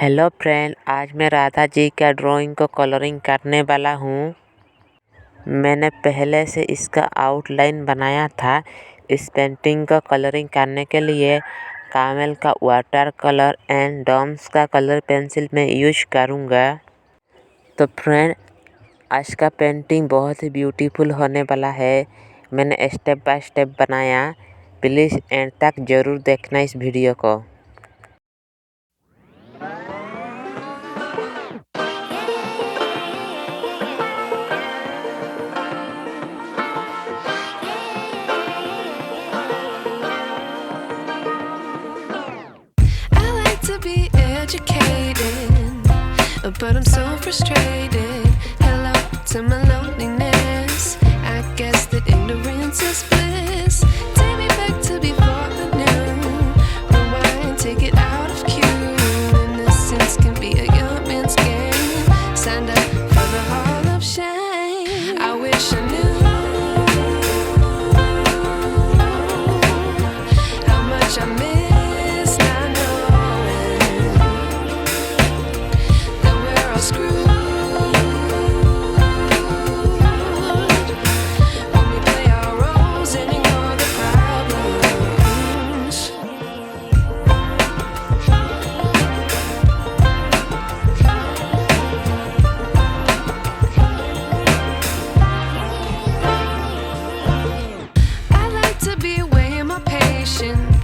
Hello friend, आज मैं राधा जी का ड्राइंग को कलरिंग करने वाला हूँ। मैंने पहले से इसका आउटलाइन बनाया था। इस पेंटिंग को कलरिंग करने के लिए कामेल का वाटर कलर एंड डॉम्स का कलर पेंसिल में यूज करूँगा। तो फ्रेंड, आज का पेंटिंग बहुत ही ब्यूटीफुल होने वाला है। मैंने स्टेप बाय स्टेप बनाया। प्लीज़ एंड तक ज़रूर देखना इस वीडियो को। Be educated, but I'm so frustrated. Hello to my loneliness. I guess that ignorance is bliss. Take me back to before I knew. Rewind, take it out of cue. Innocence can be a young man's game. Signed up for the hall of shame. I wish I knew how much I miss.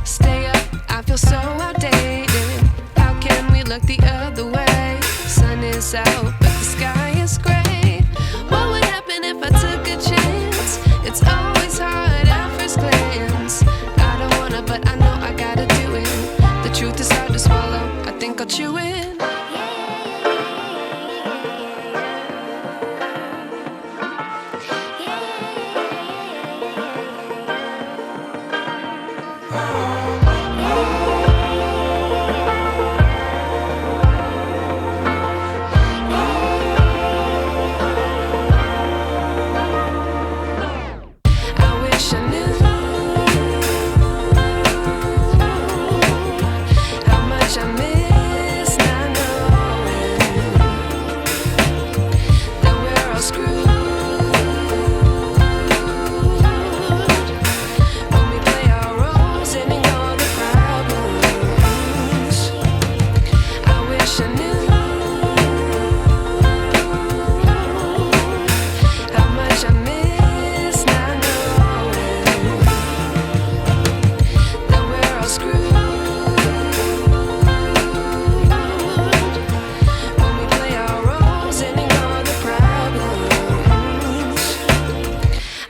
Stay up, I feel so outdated. How can we look the other way? Sun is out, but the sky is gray. What would happen if I took a chance? It's always hard at first glance. I don't wanna, but I know I gotta do it. The truth is hard to swallow, I think I'll chew it.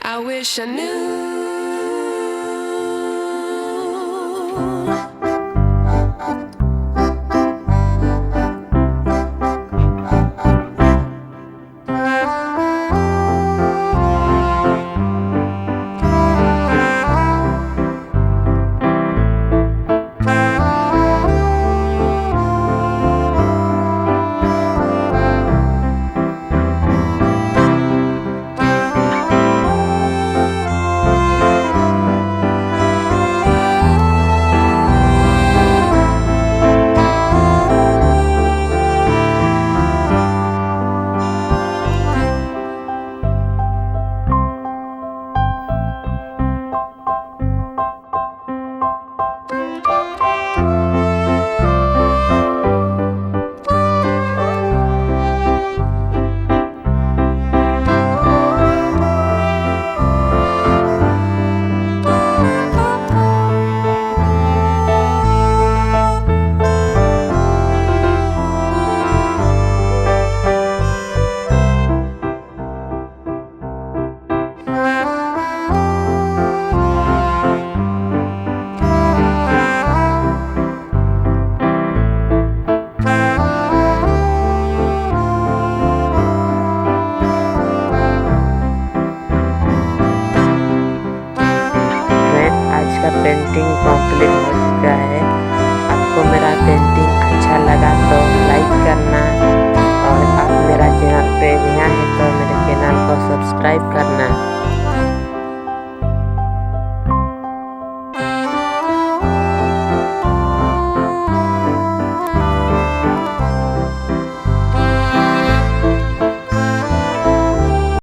I wish I knew. Painting complete हो चुका है। आपको मेरा painting अच्छा लगा तो like करना, और आप मेरा चैनल पे नया है तो मेरे चैनल को सब्सक्राइब करना।